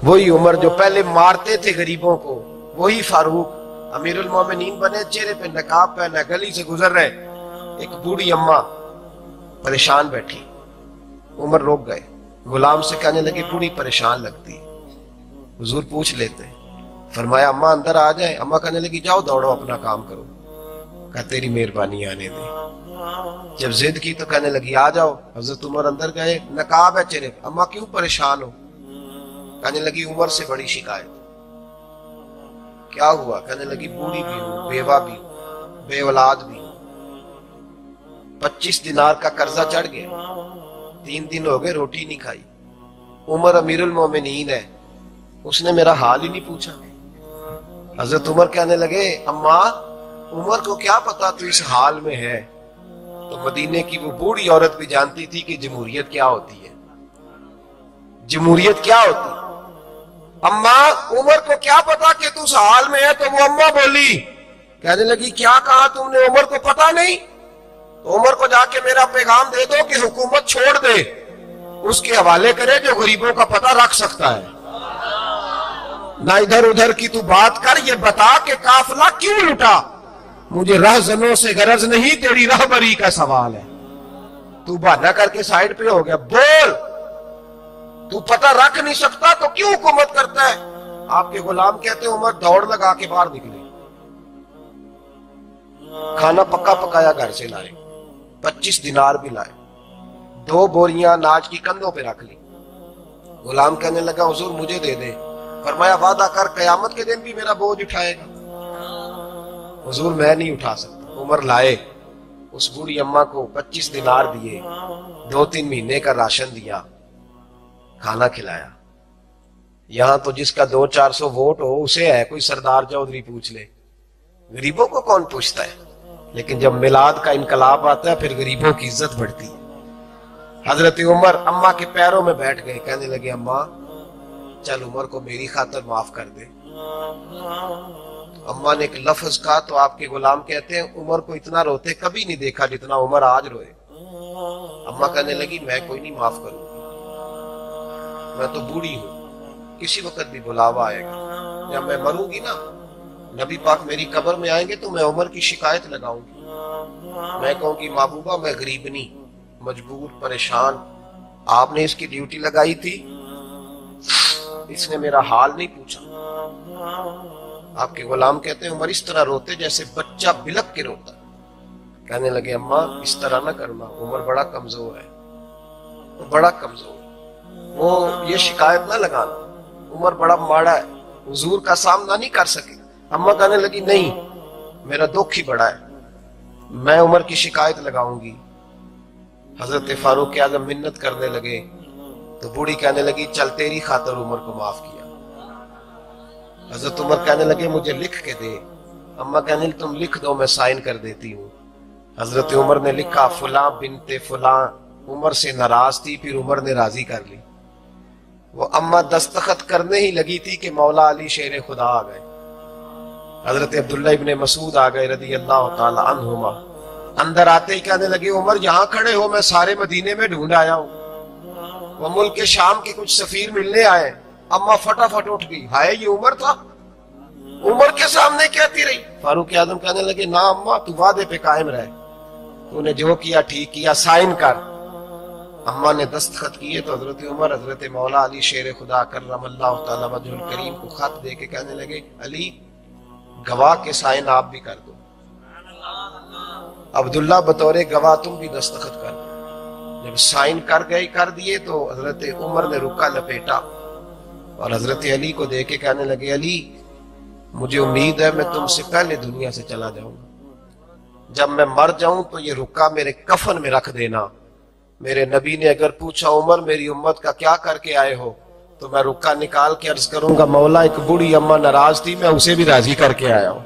وہی عمر جو پہلے مارتے تھے غریبوں کو، وہی فاروق امیر المومنین بنے، چہرے پہ نقاب پہنا، گلی سے گزر رہے، ایک بوڑھی اماں پریشان بیٹھی، عمر روک گئے، غلام سے کہنے لگے بوڑھی پریشان لگتی، حضور پوچھ لیتے، فرمایا اماں اندر آ جائیں، اماں کہنے لگی جاؤ دوڑو اپنا کام کرو، کہا تیری مہربانی آنے دے، جب ضد کی تو کہنے لگی آ جاؤ، حضرت عمر اندر گئے، نقاب ہے چہرے پہ، اماں کیوں پریشان ہو؟ کہنے لگی عمر سے بڑی شکایت۔ کیا ہوا؟ کہنے لگی بوڑھی بھی ہوں، بیوہ بھی ہوں، بے اولاد بھی ہوں، 25 دینار کا قرضہ چڑھ گیا، 3 دن ہو گئے روٹی نہیں کھائی، عمر امیر المومنین ہے، اس نے میرا حال ہی نہیں پوچھا۔ حضرت عمر کہنے لگے اماں عمر کو کیا پتا تو اس حال میں ہے؟ تو مدینے کی وہ بوڑھی عورت بھی جانتی تھی کہ جمہوریت کیا ہوتی ہے، جمہوریت کیا ہوتی ہے۔ اماں عمر کو کیا پتا کہ تو اس حال میں ہے؟ تو وہ اماں بولی، کہنے لگی کیا کہا تم نے؟ عمر کو پتا نہیں؟ تو عمر کو جا کے میرا پیغام دے دو کہ حکومت چھوڑ دے، اس کے حوالے کرے جو غریبوں کا پتہ رکھ سکتا ہے، نہ ادھر ادھر کی تو بات کر، یہ بتا کہ قافلہ کیوں لٹا؟ مجھے رہزنوں سے غرض نہیں، تیری رہبری کا سوال ہے۔ تو بہانہ کر کے سائیڈ پہ ہو گیا، بول، تو پتہ رکھ نہیں سکتا تو کیوں حکومت کرتا ہے؟ آپ کے غلام کہتے ہیں عمر دوڑ لگا کے باہر نکلے، کھانا پکا پکایا گھر سے لائے، 25 دینار بھی لائے، 2 بوریاں اناج کی کندھوں پہ رکھ لی۔ غلام کہنے لگا حضور مجھے دے دے، فرمایا وعدہ کر قیامت کے دن بھی میرا بوجھ اٹھائے گا؟ حضور میں نہیں اٹھا سکتا۔ عمر لائے، اس بوڑھی اماں کو 25 دینار دیے، 2-3 مہینے کا راشن دیا، کھانا کھلایا۔ یہاں تو جس کا 200-400 ووٹ ہو اسے ہے کوئی سردار چودھری پوچھ لے، غریبوں کو کون پوچھتا ہے؟ لیکن جب میلاد کا انقلاب آتا ہے پھر غریبوں کی عزت بڑھتی ہے۔ حضرت عمر اماں کے پیروں میں بیٹھ گئے، کہنے لگے اماں چل عمر کو میری خاطر معاف کر دے۔ اماں نے ایک لفظ کہا تو آپ کے غلام کہتے ہیں عمر کو اتنا روتے کبھی نہیں دیکھا جتنا عمر آج روئے۔ اماں کہنے لگی میں کوئی نہیں معاف کروں گی، میں تو بوڑھی ہوں، کسی وقت بھی بلاوا آئے گا، جب میں مروں گی نا نبی پاک میری قبر میں آئیں گے تو میں عمر کی شکایت لگاؤں گی، میں کہوں گی محبوبہ میں غریبنی، مجبور، پریشان، آپ نے اس کی ڈیوٹی لگائی تھی، اس نے میرا حال نہیں پوچھا۔ آپ کے غلام کہتے ہیں عمر اس طرح روتے جیسے بچہ بلک کے روتا۔ کہنے لگے اماں اس طرح نہ کرنا، عمر بڑا کمزور ہے، وہ بڑا کمزور ہے، وہ یہ شکایت نہ لگانا، عمر بڑا ماڑا ہے، حضور کا سامنا نہیں کر سکے۔ اماں کہنے لگی نہیں، میرا دکھ ہی بڑا ہے، میں عمر کی شکایت لگاؤں گی۔ حضرت فاروق اعظم منت کرنے لگے تو بوڑھی کہنے لگی چل تیری خاطر عمر کو معاف کیا۔ حضرت عمر کہنے لگے مجھے لکھ کے دے، اماں کہنے لگی تم لکھ دو میں سائن کر دیتی ہوں۔ حضرت عمر نے لکھا فلاں بنت فلاں عمر سے ناراض تھی، پھر عمر نے راضی کر لی۔ وہ اماں دستخط کرنے ہی لگی تھی کہ مولا علی شیر خدا آ گئے، حضرت عبداللہ ابن مسعود آ گئے رضی اللہ تعالی عنہما۔ اندر آتے ہی کہنے لگے عمر جہاں کھڑے ہو میں سارے مدینے میں ڈھونڈ آیا ہوں، وہ ملک شام کے کچھ سفیر ملنے آئے۔ اماں فٹافٹ اٹھ گئی، ہائے یہ عمر تھا، عمر کے سامنے کہتی رہی۔ فاروق اعظم کہنے لگے نا اماں تو وعدے پہ قائم رہے، تو نے جو کیا ٹھیک کیا، سائن کر۔ اماں نے دستخط کیے تو حضرت عمر حضرت مولا علی شیر خدا کرم اللہ تعالی وجہ الکریم کو خط دے کے کہنے لگے علی گواہ کے سائن آپ بھی کر دو، عبداللہ بطور گواہ تم بھی دستخط کر دو۔ جب سائن کر دیے تو حضرت عمر نے رکا لپیٹا اور حضرت علی کو دے کے کہنے لگے علی مجھے امید ہے میں تم سے پہلے دنیا سے چلا جاؤں گا، جب میں مر جاؤں تو یہ رکا میرے کفن میں رکھ دینا۔ میرے نبی نے اگر پوچھا عمر میری امت کا کیا کر کے آئے ہو تو میں رکا نکال کے عرض کروں گا مولا ایک بوڑھی اماں ناراض تھی میں اسے بھی راضی کر کے آیا ہوں۔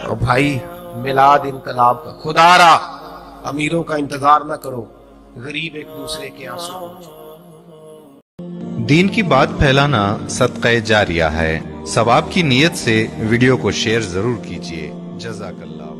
اور بھائی میلاد انقلاب کا خدا را امیروں کا انتظار نہ کرو، غریب ایک دوسرے کے آنسو پوچھو۔ دین کی بات پھیلانا صدقہ جاریہ ہے، ثواب کی نیت سے ویڈیو کو شیئر ضرور کیجیے۔ جزاک اللہ۔